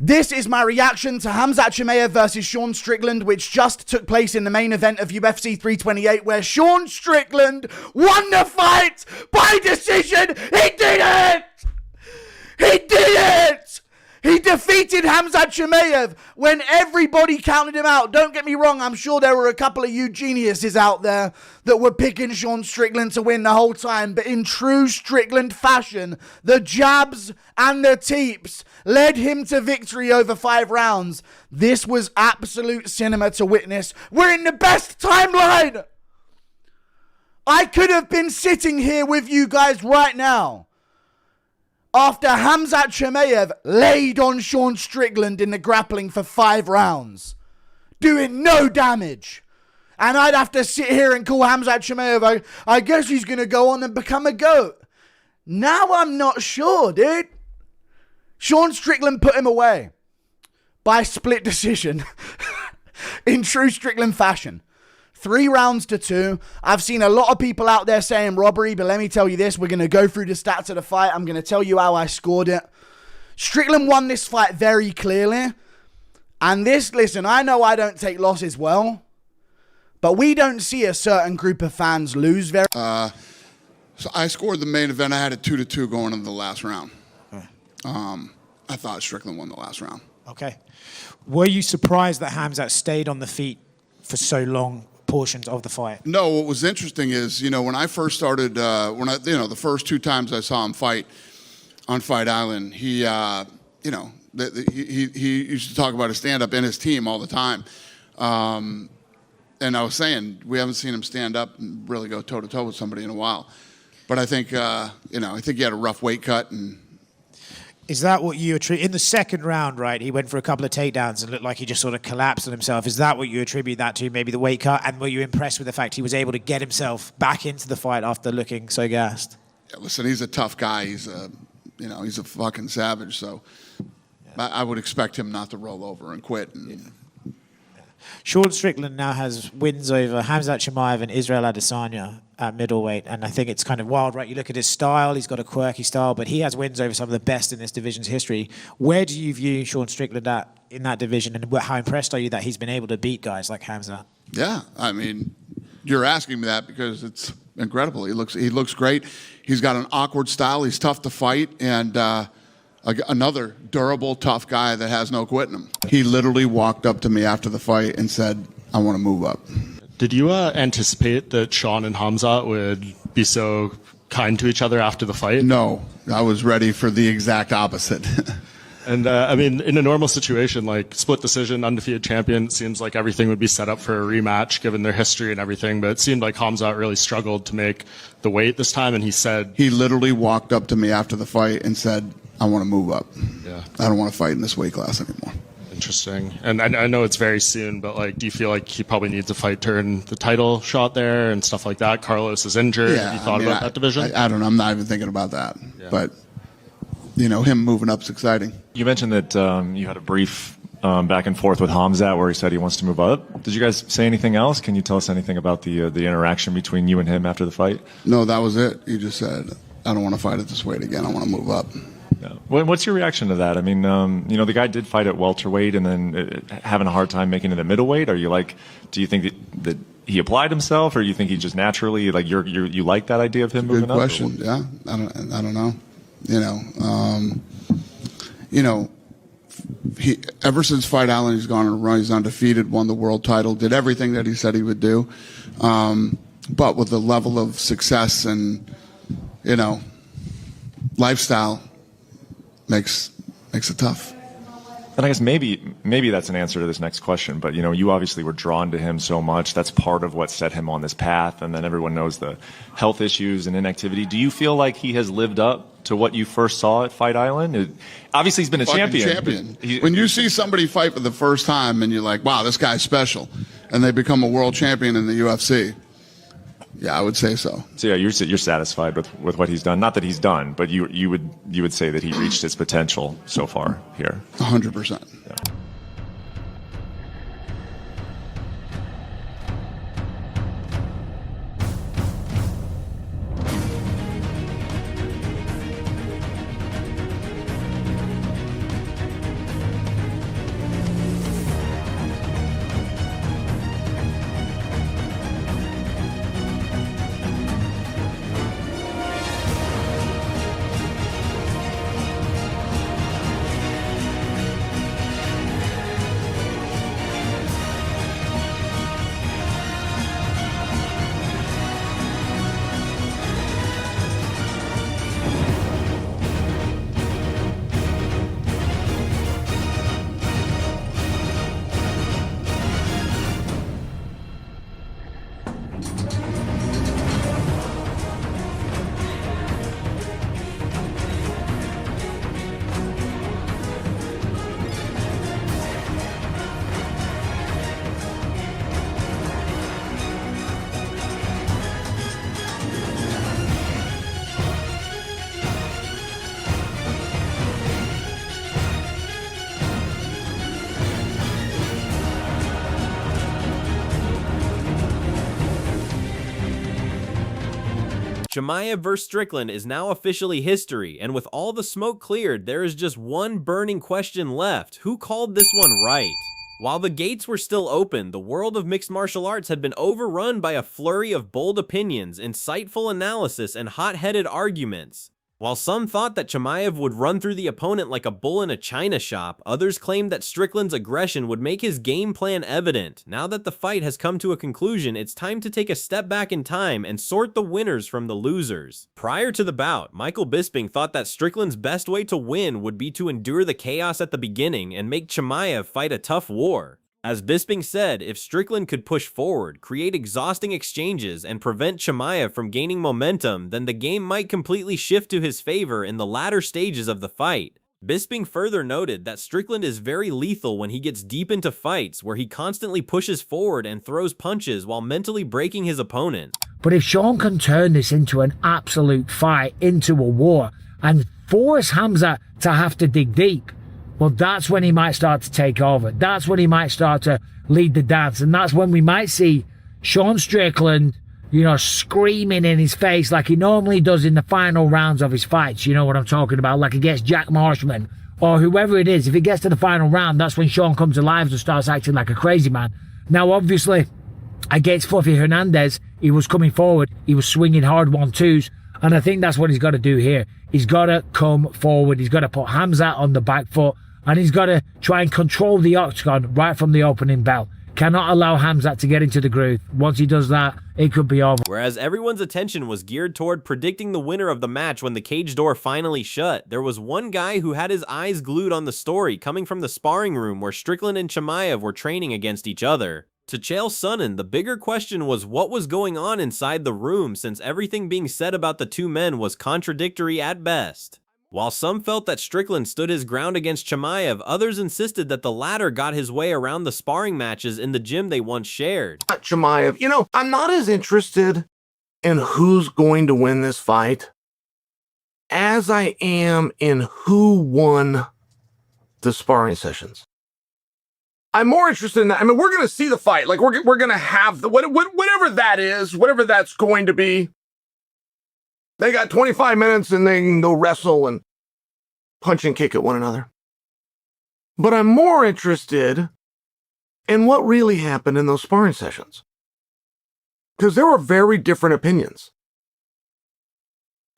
This is my reaction to Khamzat Chimaev versus Sean Strickland, which just took place in the main event of UFC 328, where Sean Strickland won the fight by decision. He did it! He did it! He defeated Khamzat Chimaev when everybody counted him out. Don't get me wrong, I'm sure there were a couple of you geniuses out there that were picking Sean Strickland to win the whole time. But in true Strickland fashion, the jabs and the teeps led him to victory over 5 rounds. This was absolute cinema to witness. We're in the best timeline. I could have been sitting here with you guys right now after Khamzat Chimaev laid on Sean Strickland in the grappling for 5 rounds, doing no damage. And I'd have to sit here and call Khamzat Chimaev, I guess he's going to go on and become a GOAT. Now I'm not sure, dude. Sean Strickland put him away by split decision in true Strickland fashion. 3 rounds to 2. I've seen a lot of people out there saying robbery, but let me tell you this. We're going to go through the stats of the fight. I'm going to tell you how I scored it. Strickland won this fight very clearly. And this, listen, I know I don't take losses well, but we don't see a certain group of fans lose very... So I scored the main event. I had it 2-2 going into the last round. Okay. I thought Strickland won the last round. Okay. Were you surprised that Khamzat stayed on the feet for so long portions of the fight? No, what was interesting is, when I first started, the first 2 times I saw him fight on Fight Island, he used to talk about his stand-up in his team all the time. And I was saying, we haven't seen him stand up and really go toe-to-toe with somebody in a while. But I think, I think he had a rough weight cut. And is that what you attribute? In the second round, right, he went for a couple of takedowns and looked like he just sort of collapsed on himself. Is that what you attribute that to, maybe the weight cut? And were you impressed with the fact he was able to get himself back into the fight after looking so gassed? Yeah, listen, he's a tough guy. He's he's a fucking savage. So yeah. I would expect him not to roll over and quit. And, yeah. Sean Strickland now has wins over Khamzat Chimaev and Israel Adesanya at middleweight, and I think it's kind of wild, right? You look at his style, he's got a quirky style, but he has wins over some of the best in this division's history. Where do you view Sean Strickland at in that division, and how impressed are you that he's been able to beat guys like Khamzat? Yeah, I mean, you're asking me that because it's incredible. He looks great. He's got an awkward style. He's tough to fight, and another durable, tough guy that has no quit in him. He literally walked up to me after the fight and said, I want to move up. Did you anticipate that Sean and Khamzat would be so kind to each other after the fight? No, I was ready for the exact opposite. And I mean, in a normal situation, like split decision, undefeated champion, it seems like everything would be set up for a rematch given their history and everything. But it seemed like Khamzat really struggled to make the weight this time. And he literally walked up to me after the fight and said, I want to move up. Yeah. I don't want to fight in this weight class anymore. Interesting. And I know it's very soon, but do you feel like he probably needs a fight to earn the title shot there and stuff like that? Carlos is injured. Yeah, Have you thought about that division? I don't know. I'm not even thinking about that. Yeah. But, him moving up is exciting. You mentioned that you had a brief back and forth with Khamzat where he said he wants to move up. Did you guys say anything else? Can you tell us anything about the interaction between you and him after the fight? No, that was it. He just said, I don't want to fight at this weight again. I want to move up. Yeah. What's your reaction to that? I mean, the guy did fight at welterweight and then having a hard time making it at middleweight. Are you do you think that he applied himself, or you think he just naturally you like that idea of him moving up? Good question. Yeah, I don't know. He ever since Fight Island, he's gone on a run. He's undefeated, won the world title, did everything that he said he would do. But with the level of success and lifestyle, makes it tough. And I guess maybe that's an answer to this next question, but you obviously were drawn to him so much. That's part of what set him on this path, and then everyone knows the health issues and inactivity. Do you feel like he has lived up to what you first saw at Fight Island? Obviously, he's been a champion. When you see somebody fight for the first time and you're like, wow, this guy's special, and they become a world champion in the UFC, yeah, I would say so. So yeah, you're satisfied with what he's done. Not that he's done, but you would say that he reached his potential so far here. 100%. Yeah. Chimaev vs. Strickland is now officially history, and with all the smoke cleared, there is just one burning question left. Who called this one right? While the gates were still open, the world of mixed martial arts had been overrun by a flurry of bold opinions, insightful analysis, and hot-headed arguments. While some thought that Chimaev would run through the opponent like a bull in a china shop, others claimed that Strickland's aggression would make his game plan evident. Now that the fight has come to a conclusion, it's time to take a step back in time and sort the winners from the losers. Prior to the bout, Michael Bisping thought that Strickland's best way to win would be to endure the chaos at the beginning and make Chimaev fight a tough war. As Bisping said, if Strickland could push forward, create exhausting exchanges, and prevent Chimaev from gaining momentum, then the game might completely shift to his favor in the latter stages of the fight. Bisping further noted that Strickland is very lethal when he gets deep into fights, where he constantly pushes forward and throws punches while mentally breaking his opponent. But if Sean can turn this into an absolute fight, into a war, and force Khamzat to have to dig deep, well, that's when he might start to take over. That's when he might start to lead the dance. And that's when we might see Sean Strickland, screaming in his face like he normally does in the final rounds of his fights. You know what I'm talking about? Like against Jack Marshman or whoever it is. If it gets to the final round, that's when Sean comes alive and starts acting like a crazy man. Now, obviously, against Fluffy Hernandez, he was coming forward. He was swinging hard 1-2s. And I think that's what he's got to do here. He's got to come forward. He's got to put Khamzat on the back foot. And he's got to try and control the octagon right from the opening bell. Cannot allow Khamzat to get into the groove. Once he does that, it could be over. Whereas everyone's attention was geared toward predicting the winner of the match when the cage door finally shut, there was one guy who had his eyes glued on the story coming from the sparring room where Strickland and Chimaev were training against each other. To Chael Sonnen, the bigger question was what was going on inside the room, since everything being said about the two men was contradictory at best. While some felt that Strickland stood his ground against Chimaev, others insisted that the latter got his way around the sparring matches in the gym they once shared. Chimaev, I'm not as interested in who's going to win this fight as I am in who won the sparring sessions. I'm more interested in that. I mean, we're going to see the fight. Like, we're going to have the whatever that is, whatever that's going to be. They got 25 minutes and they can go wrestle and punch and kick at one another. But I'm more interested in what really happened in those sparring sessions. Because there were very different opinions.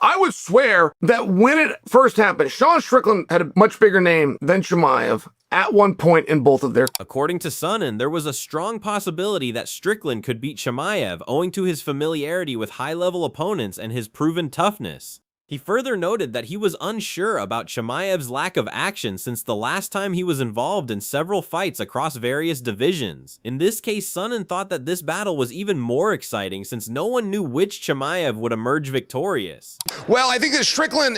I would swear that when it first happened, Sean Strickland had a much bigger name than Chimaev at one point in both of their... According to Sonnen, there was a strong possibility that Strickland could beat Chimaev owing to his familiarity with high-level opponents and his proven toughness. He further noted that he was unsure about Chimaev's lack of action since the last time he was involved in several fights across various divisions. In this case, Sonnen thought that this battle was even more exciting since no one knew which Chimaev would emerge victorious. Well, I think that Strickland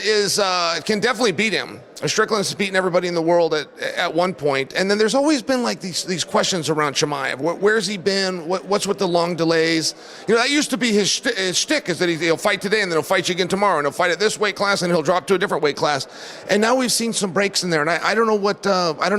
can definitely beat him. Strickland's beaten everybody in the world at one point. And then there's always been like these questions around Chimaev. Where's he been? What's with the long delays? That used to be his shtick, is that he'll fight today and then he'll fight you again tomorrow, and he'll fight at this weight class and he'll drop to a different weight class. And now we've seen some breaks in there, and I don't know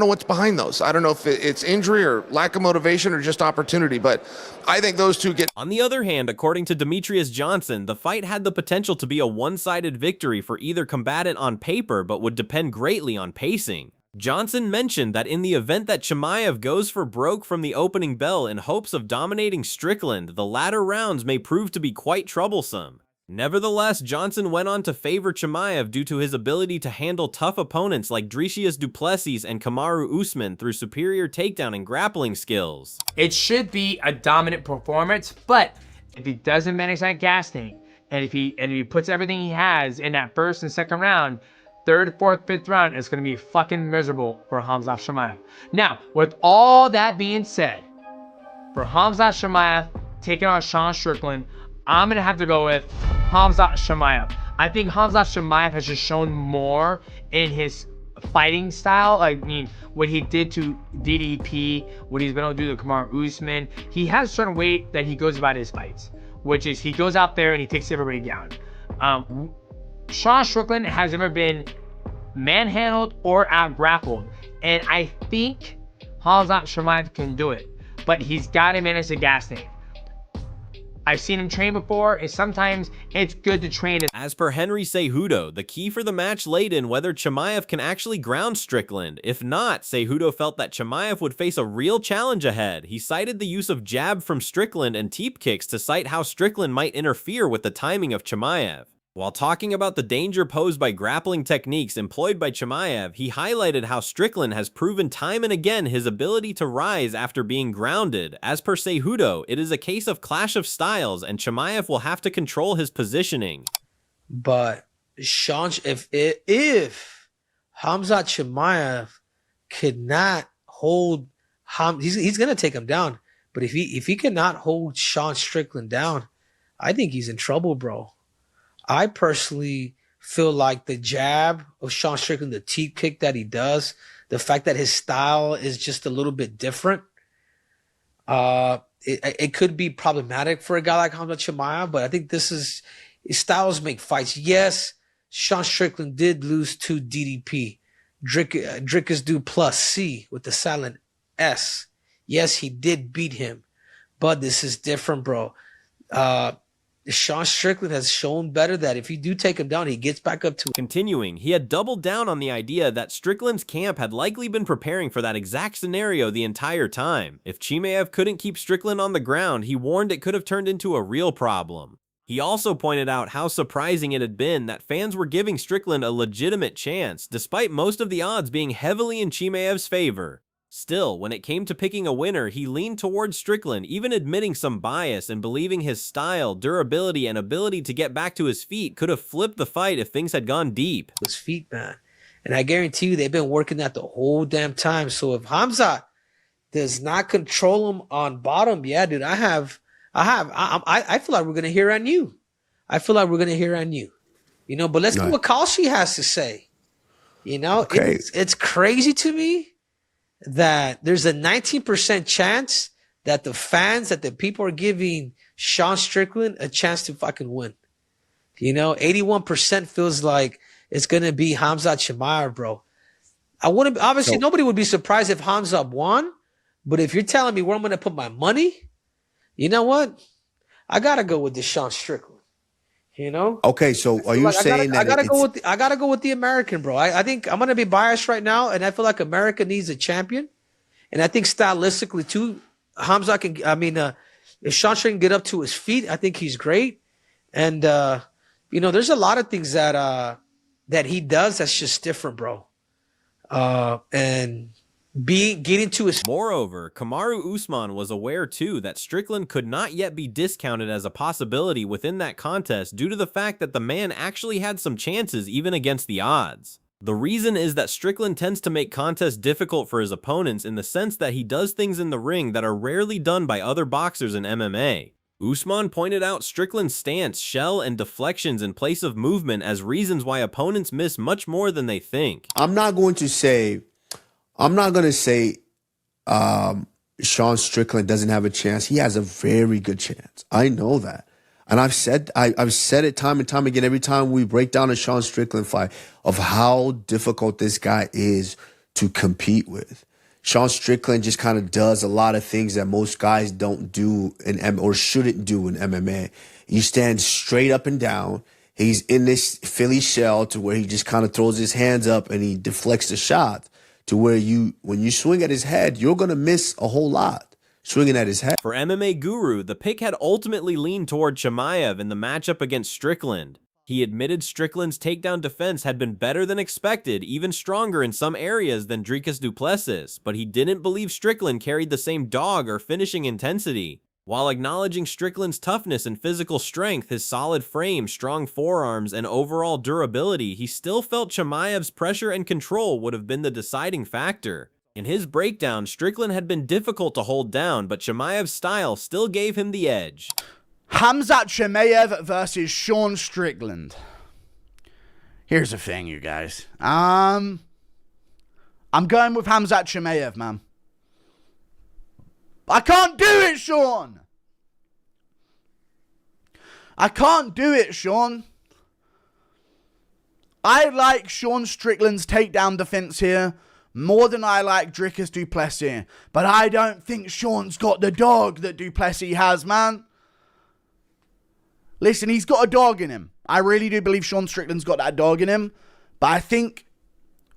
what's behind those. I don't know if it's injury or lack of motivation or just opportunity, but I think those two get... On the other hand, according to Demetrius Johnson, the fight had the potential to be a one-sided victory for either combatant on paper, but would depend greatly on pacing. Johnson mentioned that in the event that Chimaev goes for broke from the opening bell in hopes of dominating Strickland, the latter rounds may prove to be quite troublesome. Nevertheless, Johnson went on to favor Chimaev due to his ability to handle tough opponents like Dricius Du Plessis and Kamaru Usman through superior takedown and grappling skills. It should be a dominant performance, but if he doesn't manage that gas tank, and if he puts everything he has in that first and second round, third, fourth, fifth round, it's going to be fucking miserable for Khamzat Chimaev. Now, with all that being said, for Khamzat Chimaev taking on Sean Strickland, I'm going to have to go with Khamzat Chimaev. I think Khamzat Chimaev has just shown more in his fighting style. I mean, what he did to DDP, what he's been able to do to Kamaru Usman. He has a certain way that he goes about his fights, which is he goes out there and he takes everybody down. Sean Strickland has never been manhandled or out-grappled, and I think Khamzat Chimaev can do it, but he's got to manage the gas tank. I've seen him train before, and sometimes it's good to train. As per Henry Cejudo, the key for the match laid in whether Chimaev can actually ground Strickland. If not, Cejudo felt that Chimaev would face a real challenge ahead. He cited the use of jab from Strickland and teep kicks to cite how Strickland might interfere with the timing of Chimaev. While talking about the danger posed by grappling techniques employed by Chimaev, he highlighted how Strickland has proven time and again his ability to rise after being grounded. As per Cejudo, it is a case of clash of styles, and Chimaev will have to control his positioning. But Sean, if Khamzat Chimaev could not hold he's gonna take him down. But if he cannot hold Sean Strickland down, I think he's in trouble, bro. I personally feel like the jab of Sean Strickland, the teep kick that he does, the fact that his style is just a little bit different, it could be problematic for a guy like Khamzat Chimaev, but I think his styles make fights. Yes, Sean Strickland did lose to DDP, Dricus Du plus C with the silent S. Yes, he did beat him, but this is different, bro. Sean Strickland has shown better that if you do take him down, he gets back up to. Continuing, he had doubled down on the idea that Strickland's camp had likely been preparing for that exact scenario the entire time. If Chimaev couldn't keep Strickland on the ground, he warned it could have turned into a real problem. He also pointed out how surprising it had been that fans were giving Strickland a legitimate chance, despite most of the odds being heavily in Chimaev's favor. Still, when it came to picking a winner, he leaned towards Strickland, even admitting some bias and believing his style, durability, and ability to get back to his feet could have flipped the fight if things had gone deep. His feet, man. And I guarantee you they've been working that the whole damn time. So if Khamzat does not control him on bottom, yeah, dude, I feel like we're going to hear on you. You know, but let's see what Kalshi has to say. You know, it's crazy to me that there's a 19% chance that the people are giving Sean Strickland a chance to fucking win. You know, 81% feels like it's going to be Khamzat Chimaev, bro. Nobody would be surprised if Khamzat won, but if you're telling me where I'm going to put my money, you know what? I got to go with the Sean Strickland. You know? Okay, so are you saying that I gotta go with the American, bro. I think I'm gonna be biased right now, and I feel like America needs a champion. And I think stylistically too, if Sean Strickland can get up to his feet, I think he's great. And you know, there's a lot of things that he does that's just different, bro. And getting to his. Moreover, Kamaru Usman was aware too that Strickland could not yet be discounted as a possibility within that contest due to the fact that the man actually had some chances even against the odds. The reason is that Strickland tends to make contests difficult for his opponents in the sense that he does things in the ring that are rarely done by other boxers in MMA. Usman pointed out Strickland's stance, shell, and deflections in place of movement as reasons why opponents miss much more than they think. I'm not going to say Sean Strickland doesn't have a chance. He has a very good chance. I know that. And I've said it time and time again every time we break down a Sean Strickland fight of how difficult this guy is to compete with. Sean Strickland just kind of does a lot of things that most guys don't do or shouldn't do in MMA. He stands straight up and down. He's in this Philly shell to where he just kind of throws his hands up and he deflects the shot to where when you swing at his head, you're going to miss a whole lot. Swinging at his head. For MMA Guru, the pick had ultimately leaned toward Chimaev in the matchup against Strickland. He admitted Strickland's takedown defense had been better than expected, even stronger in some areas than Dricus Du Plessis, but he didn't believe Strickland carried the same dog or finishing intensity. While acknowledging Strickland's toughness and physical strength, his solid frame, strong forearms, and overall durability, he still felt Chimaev's pressure and control would have been the deciding factor. In his breakdown, Strickland had been difficult to hold down, but Chimaev's style still gave him the edge. Khamzat Chimaev versus Sean Strickland. Here's the thing, you guys. I'm going with Khamzat Chimaev, man. I can't do it, Sean. I can't do it, Sean. I like Sean Strickland's takedown defense here more than I like Dricus Du Plessis. But I don't think Sean's got the dog that Du Plessis has, man. Listen, he's got a dog in him. I really do believe Sean Strickland's got that dog in him. But I think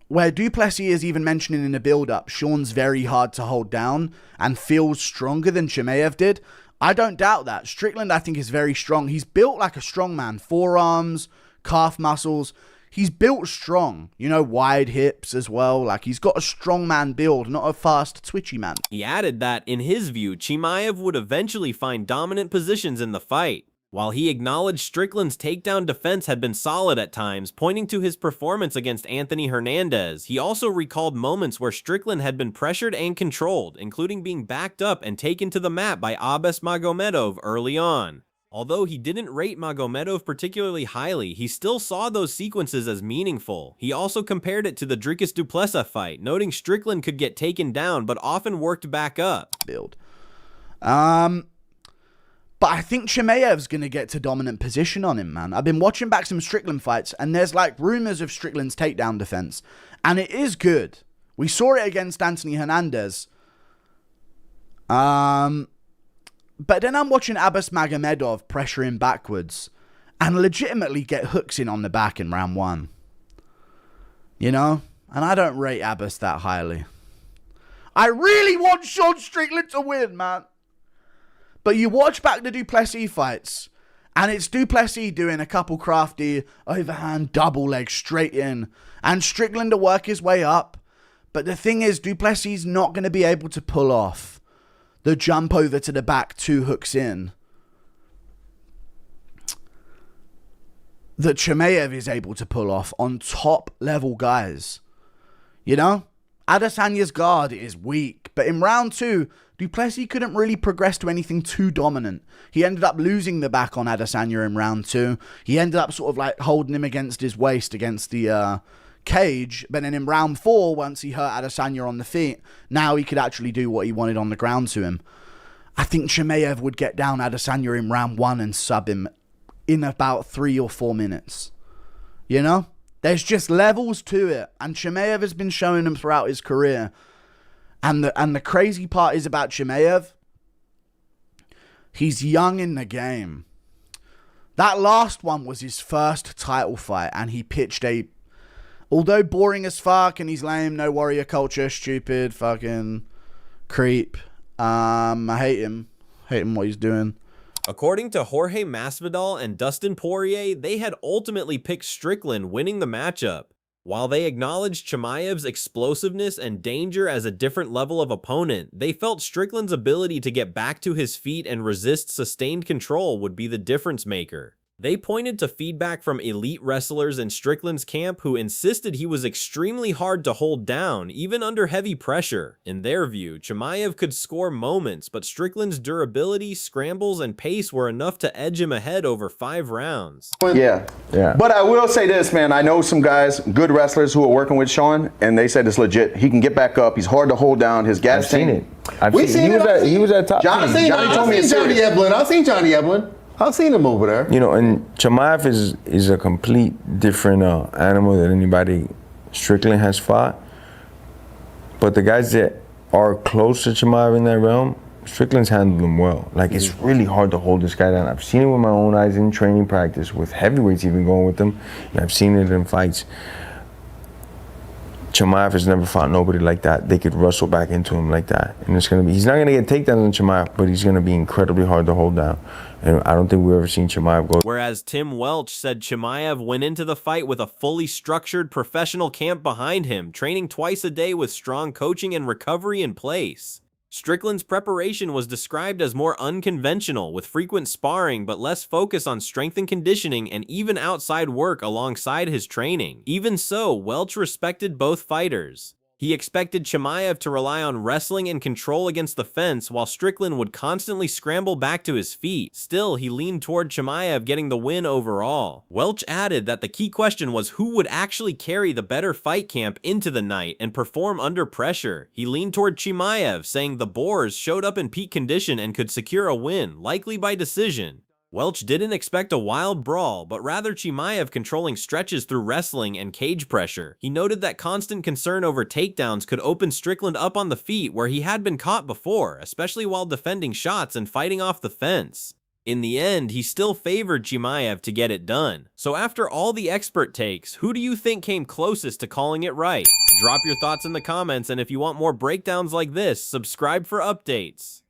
where du Plessis is even mentioning in the build-up, Sean's very hard to hold down and feels stronger than Chimaev did. I don't doubt that. Strickland, I think, is very strong. He's built like a strong man. Forearms, calf muscles. He's built strong. You know, wide hips as well. Like, he's got a strong man build, not a fast, twitchy man. He added that, in his view, Chimaev would eventually find dominant positions in the fight. While he acknowledged Strickland's takedown defense had been solid at times, pointing to his performance against Anthony Hernandez, he also recalled moments where Strickland had been pressured and controlled, including being backed up and taken to the mat by Abes Magomedov early on. Although he didn't rate Magomedov particularly highly, he still saw those sequences as meaningful. He also compared it to the Dricus du Plessis fight, noting Strickland could get taken down but often worked back up. But I think Chimaev's going to get to dominant position on him, man. I've been watching back some Strickland fights, and there's like rumors of Strickland's takedown defense. And it is good. We saw it against Anthony Hernandez. But then I'm watching Abes Magomedov pressure him backwards and legitimately get hooks in on the back in round 1. You know? And I don't rate Abes that highly. I really want Sean Strickland to win, man. But you watch back the du Plessis fights, and it's du Plessis doing a couple crafty overhand double leg straight in, and Strickland to work his way up. But the thing is, du Plessis not going to be able to pull off the jump over to the back 2 hooks in that Chimaev is able to pull off on top level guys. You know? Adesanya's guard is weak, but in round 2, du Plessis couldn't really progress to anything too dominant. He ended up losing the back on Adesanya in round 2. He ended up sort of like holding him against his waist against the cage, but then in round 4, once he hurt Adesanya on the feet, now he could actually do what he wanted on the ground to him. I think Chimaev would get down Adesanya in round 1 and sub him in about 3 or 4 minutes. You know? There's just levels to it, and Chimaev has been showing them throughout his career. And the crazy part is about Chimaev, he's young in the game. That last one was his first title fight, and he pitched although boring as fuck, and he's lame, no warrior culture, stupid, fucking creep. I hate him. Hate him what he's doing. According to Jorge Masvidal and Dustin Poirier, they had ultimately picked Strickland, winning the matchup. While they acknowledged Chimaev's explosiveness and danger as a different level of opponent, they felt Strickland's ability to get back to his feet and resist sustained control would be the difference maker. They pointed to feedback from elite wrestlers in Strickland's camp who insisted he was extremely hard to hold down, even under heavy pressure. In their view, Chimaev could score moments, but Strickland's durability, scrambles, and pace were enough to edge him ahead over 5 rounds. Yeah. But I will say this, man. I know some guys, good wrestlers who are working with Sean, and they said it's legit. He can get back up. He's hard to hold down. His gas tank. I've seen it. He was at top. Johnny told me I've seen Johnny Eblen. I've seen him over there. You know, and Chimaev is a complete different animal than anybody Strickland has fought. But the guys that are close to Chimaev in that realm, Strickland's handled them well. Like, it's really hard to hold this guy down. I've seen it with my own eyes in training practice, with heavyweights even going with them, and I've seen it in fights. Chimaev has never fought nobody like that. They could wrestle back into him like that. And he's not gonna get takedowns on Chimaev, but he's gonna be incredibly hard to hold down. And I don't think we've ever seen Chimaev go. Whereas Tim Welch said Chimaev went into the fight with a fully structured professional camp behind him, training twice a day with strong coaching and recovery in place. Strickland's preparation was described as more unconventional, with frequent sparring but less focus on strength and conditioning and even outside work alongside his training. Even so, Welch respected both fighters. He expected Chimaev to rely on wrestling and control against the fence, while Strickland would constantly scramble back to his feet. Still, he leaned toward Chimaev getting the win overall. Welch added that the key question was who would actually carry the better fight camp into the night and perform under pressure. He leaned toward Chimaev, saying the Boers showed up in peak condition and could secure a win, likely by decision. Welch didn't expect a wild brawl, but rather Chimaev controlling stretches through wrestling and cage pressure. He noted that constant concern over takedowns could open Strickland up on the feet where he had been caught before, especially while defending shots and fighting off the fence. In the end, he still favored Chimaev to get it done. So after all the expert takes, who do you think came closest to calling it right? Drop your thoughts in the comments, and if you want more breakdowns like this, subscribe for updates.